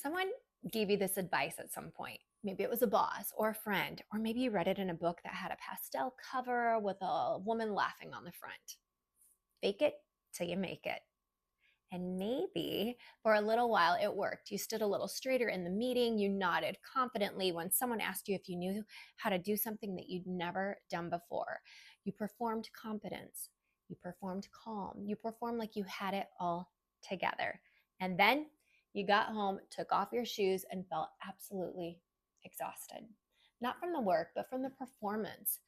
Someone gave you this advice at some point. Maybe it was a boss or a friend, or maybe you read it in a book that had a pastel cover with a woman laughing on the front. Fake it till you make it. And maybe for a little while it worked. You stood a little straighter in the meeting. You nodded confidently when someone asked you if you knew how to do something that you'd never done before. You performed competence. You performed calm. You performed like you had it all together. And then you got home, took off your shoes, and felt absolutely exhausted. Not from the work, but from the performance.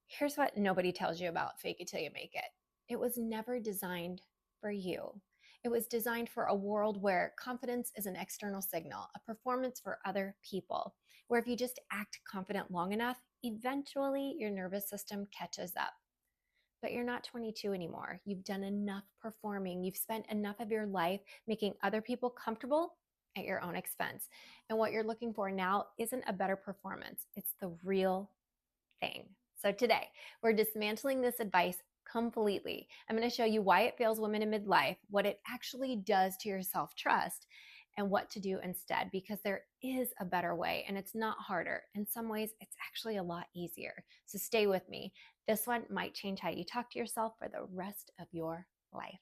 Here's what nobody tells you about fake it till you make it. It was never designed for you. It was designed for a world where confidence is an external signal, a performance for other people, where if you just act confident long enough, eventually your nervous system catches up. But you're not 22 anymore. You've done enough performing. You've spent enough of your life making other people comfortable at your own expense. And what you're looking for now isn't a better performance, it's the real thing. So today, we're dismantling this advice completely. I'm going to show you why it fails women in midlife, what it actually does to your self-trust, and what to do instead, because there is a better way and it's not harder. In some ways, it's actually a lot easier. So stay with me. This one might change how you talk to yourself for the rest of your life.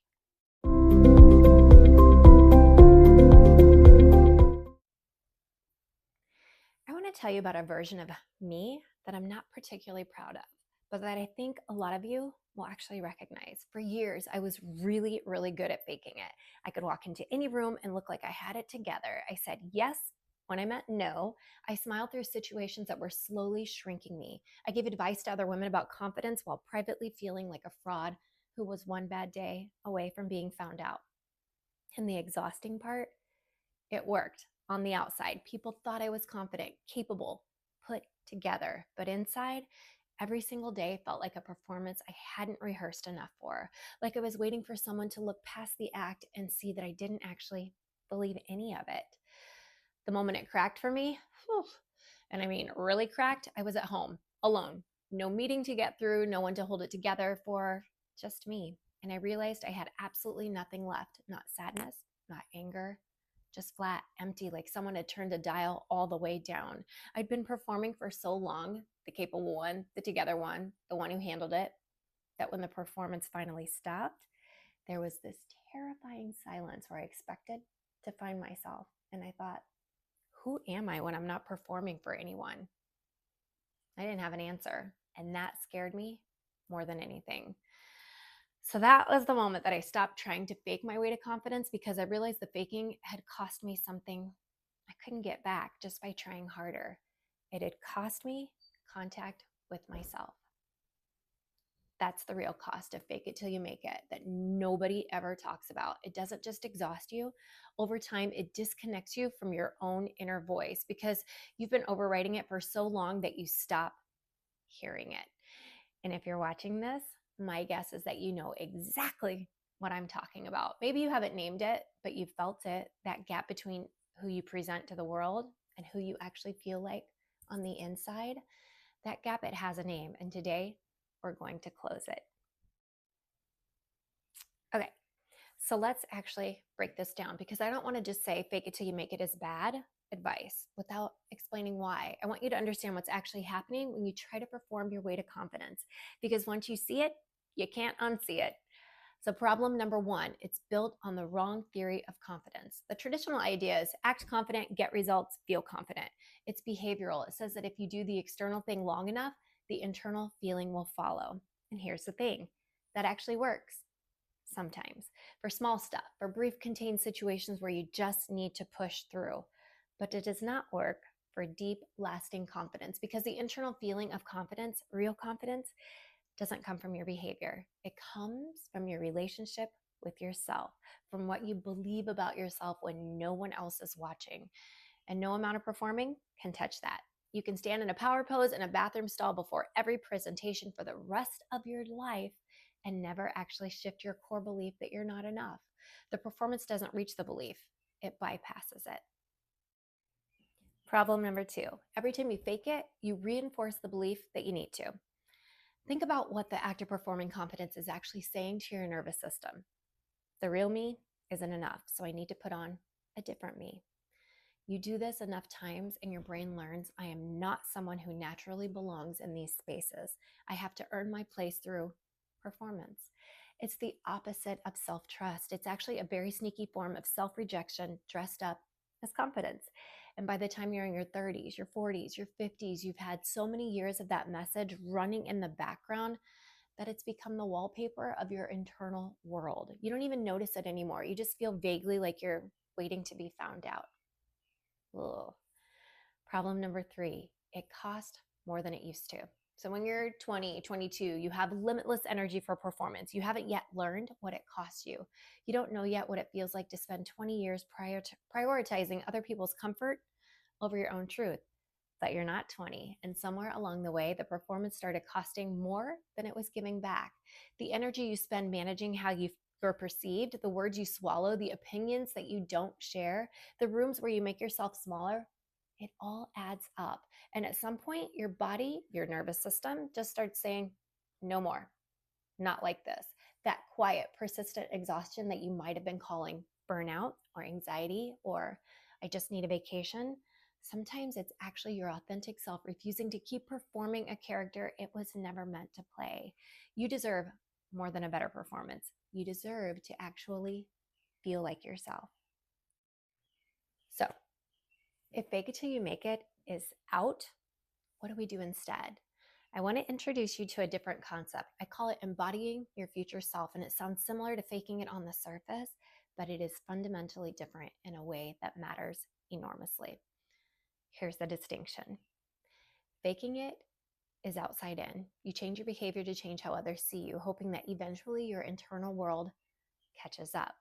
I want to tell you about a version of me that I'm not particularly proud of, but that I think a lot of you will actually recognize. For years, I was really, really good at faking it. I could walk into any room and look like I had it together. I said yes when I meant no. I smiled through situations that were slowly shrinking me. I gave advice to other women about confidence while privately feeling like a fraud who was one bad day away from being found out. And the exhausting part, it worked. On the outside, people thought I was confident, capable, put together. But inside, every single day felt like a performance I hadn't rehearsed enough for. Like I was waiting for someone to look past the act and see that I didn't actually believe any of it. The moment it cracked for me, whew, and I mean really cracked, I was at home, alone. No meeting to get through, no one to hold it together for, just me. And I realized I had absolutely nothing left. Not sadness, not anger, just flat, empty, like someone had turned the dial all the way down. I'd been performing for so long, the capable one, the together one, the one who handled it, that when the performance finally stopped, there was this terrifying silence where I expected to find myself. And I thought, who am I when I'm not performing for anyone? I didn't have an answer. And that scared me more than anything. So that was the moment that I stopped trying to fake my way to confidence, because I realized the faking had cost me something I couldn't get back just by trying harder. It had cost me contact with myself. That's the real cost of fake it till you make it that nobody ever talks about. It doesn't just exhaust you. Over time, it disconnects you from your own inner voice because you've been overriding it for so long that you stop hearing it. And if you're watching this, my guess is that you know exactly what I'm talking about. Maybe you haven't named it, but you felt it, that gap between who you present to the world and who you actually feel like on the inside. That gap, it has a name. And today, we're going to close it. Okay, so let's actually break this down, because I don't want to just say fake it till you make it is bad advice without explaining why. I want you to understand what's actually happening when you try to perform your way to confidence, because once you see it, you can't unsee it. So problem number one, it's built on the wrong theory of confidence. The traditional idea is act confident, get results, feel confident. It's behavioral. It says that if you do the external thing long enough, the internal feeling will follow. And here's the thing, that actually works sometimes for small stuff, for brief contained situations where you just need to push through. But it does not work for deep, lasting confidence, because the internal feeling of confidence, real confidence, doesn't come from your behavior. It comes from your relationship with yourself, from what you believe about yourself when no one else is watching. And no amount of performing can touch that. You can stand in a power pose in a bathroom stall before every presentation for the rest of your life and never actually shift your core belief that you're not enough. The performance doesn't reach the belief, it bypasses it. Problem number two, every time you fake it, you reinforce the belief that you need to. Think about what the act of performing confidence is actually saying to your nervous system. The real me isn't enough, so I need to put on a different me. You do this enough times and your brain learns I am not someone who naturally belongs in these spaces. I have to earn my place through performance. It's the opposite of self trust. It's actually a very sneaky form of self rejection dressed up as confidence. And by the time you're in your 30s, your 40s, your 50s, you've had so many years of that message running in the background that it's become the wallpaper of your internal world. You don't even notice it anymore. You just feel vaguely like you're waiting to be found out. Ugh. Problem number 3, it costs more than it used to. So when you're 20, 22, you have limitless energy for performance. You haven't yet learned what it costs you. You don't know yet what it feels like to spend 20 years prioritizing other people's comfort over your own truth. But you're not 20. And somewhere along the way, the performance started costing more than it was giving back. The energy you spend managing how you're perceived, the words you swallow, the opinions that you don't share, the rooms where you make yourself smaller, it all adds up. And at some point, your body, your nervous system just starts saying, no more, not like this. That quiet, persistent exhaustion that you might have been calling burnout or anxiety or I just need a vacation. Sometimes it's actually your authentic self refusing to keep performing a character it was never meant to play. You deserve more than a better performance. You deserve to actually feel like yourself. So, if fake it till you make it is out, what do we do instead? I want to introduce you to a different concept. I call it embodying your future self, and it sounds similar to faking it on the surface, but it is fundamentally different in a way that matters enormously. Here's the distinction. Faking it is outside in. You change your behavior to change how others see you, hoping that eventually your internal world catches up.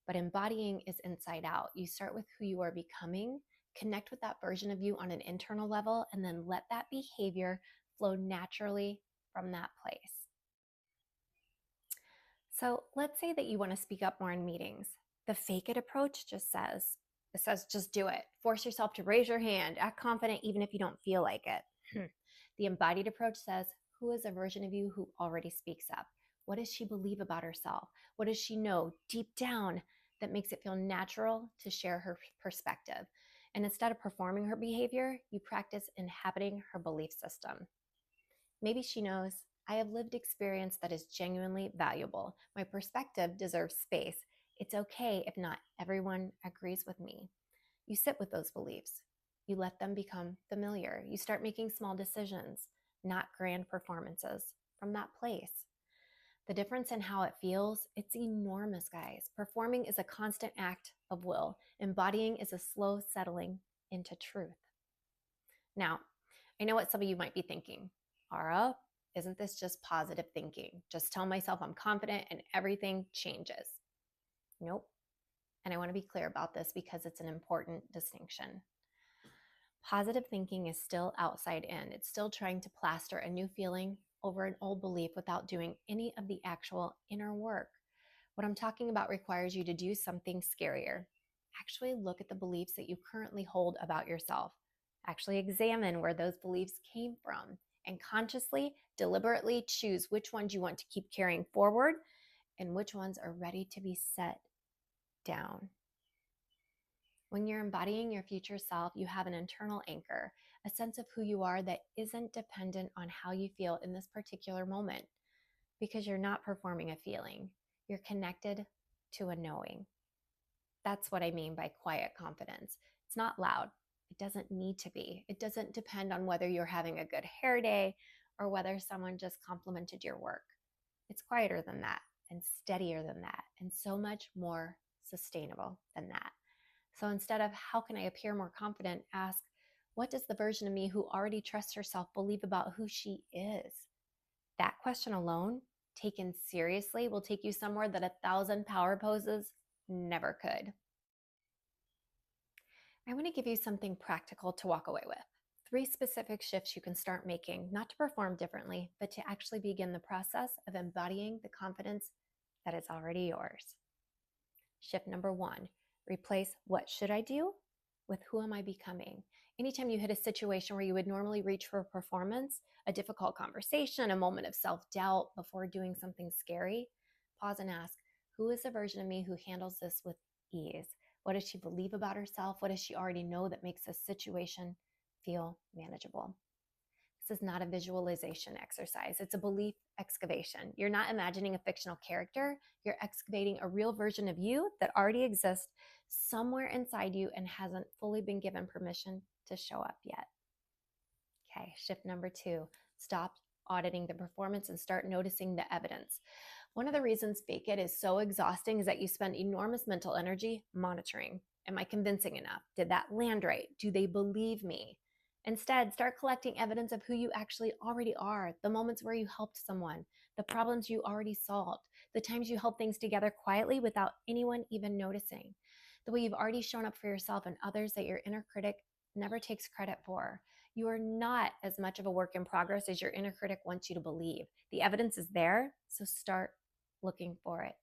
But embodying is inside out. You start with who you are becoming, connect with that version of you on an internal level, and then let that behavior flow naturally from that place. So let's say that you want to speak up more in meetings. The fake it approach just says, just do it. Force yourself to raise your hand, act confident even if you don't feel like it. The embodied approach says, who is a version of you who already speaks up? What does she believe about herself? What does she know deep down that makes it feel natural to share her perspective? And instead of performing her behavior, you practice inhabiting her belief system. Maybe she knows, I have lived experience that is genuinely valuable. My perspective deserves space. It's okay if not everyone agrees with me. You sit with those beliefs. You let them become familiar. You start making small decisions, not grand performances, from that place. The difference in how it feels, it's enormous, guys. Performing is a constant act of will. Embodying is a slow settling into truth. Now, I know what some of you might be thinking. Ara, isn't this just positive thinking? Just tell myself I'm confident and everything changes. Nope. And I want to be clear about this because it's an important distinction. Positive thinking is still outside in. It's still trying to plaster a new feeling over an old belief without doing any of the actual inner work. What I'm talking about requires you to do something scarier. Actually look at the beliefs that you currently hold about yourself. Actually examine where those beliefs came from and consciously, deliberately choose which ones you want to keep carrying forward and which ones are ready to be set down. When you're embodying your future self, you have an internal anchor, a sense of who you are that isn't dependent on how you feel in this particular moment, because you're not performing a feeling. You're connected to a knowing. That's what I mean by quiet confidence. It's not loud. It doesn't need to be. It doesn't depend on whether you're having a good hair day or whether someone just complimented your work. It's quieter than that and steadier than that and so much more sustainable than that. So instead of how can I appear more confident, ask, what does the version of me who already trusts herself believe about who she is? That question alone, taken seriously, will take you somewhere that 1,000 power poses never could. I want to give you something practical to walk away with. 3 specific shifts you can start making, not to perform differently, but to actually begin the process of embodying the confidence that is already yours. Shift number 1, replace what should I do with who am I becoming? Anytime you hit a situation where you would normally reach for performance, a difficult conversation, a moment of self-doubt before doing something scary, pause and ask, who is the version of me who handles this with ease? What does she believe about herself? What does she already know that makes this situation feel manageable? This is not a visualization exercise. It's a belief excavation. You're not imagining a fictional character. You're excavating a real version of you that already exists somewhere inside you and hasn't fully been given permission to show up yet. Okay, shift number 2, stop auditing the performance and start noticing the evidence. One of the reasons fake it is so exhausting is that you spend enormous mental energy monitoring. Am I convincing enough? Did that land right? Do they believe me? Instead, start collecting evidence of who you actually already are, the moments where you helped someone, the problems you already solved, the times you held things together quietly without anyone even noticing, the way you've already shown up for yourself and others that your inner critic never takes credit for. You are not as much of a work in progress as your inner critic wants you to believe. The evidence is there, so start looking for it.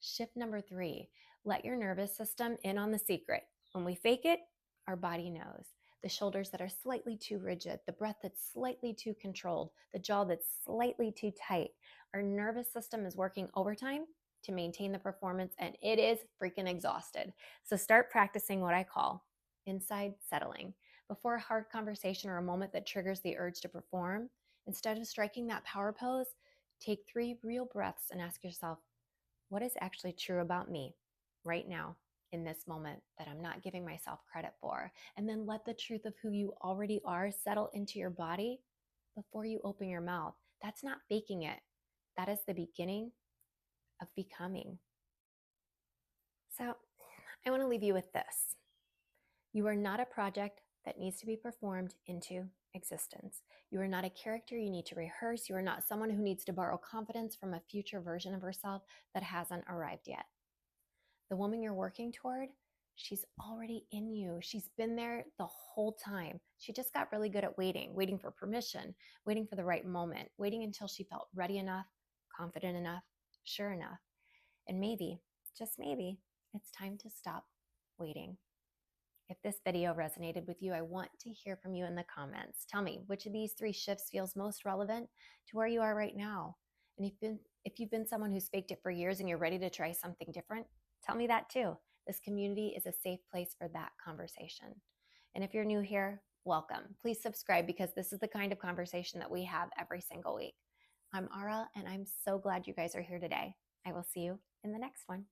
Shift number 3, let your nervous system in on the secret. When we fake it, our body knows. The shoulders that are slightly too rigid, the breath that's slightly too controlled, the jaw that's slightly too tight. Our nervous system is working overtime to maintain the performance, and it is freaking exhausted. So start practicing what I call inside settling. Before a hard conversation or a moment that triggers the urge to perform, instead of striking that power pose, take 3 real breaths and ask yourself, what is actually true about me right now in this moment that I'm not giving myself credit for? And then let the truth of who you already are settle into your body before you open your mouth. That's not faking it. That is the beginning of becoming. So I want to leave you with this. You are not a project that needs to be performed into existence. You are not a character you need to rehearse. You are not someone who needs to borrow confidence from a future version of herself that hasn't arrived yet. The woman you're working toward, she's already in you. She's been there the whole time. She just got really good at waiting for permission, waiting for the right moment, waiting until she felt ready enough, confident enough, sure enough. And maybe, just maybe, it's time to stop waiting. If this video resonated with you, I want to hear from you in the comments. Tell me which of these 3 shifts feels most relevant to where you are right now. And if you've been someone who's faked it for years and you're ready to try something different, tell me that too. This community is a safe place for that conversation. And if you're new here, welcome. Please subscribe because this is the kind of conversation that we have every single week. I'm Ara, and I'm so glad you guys are here today. I will see you in the next one.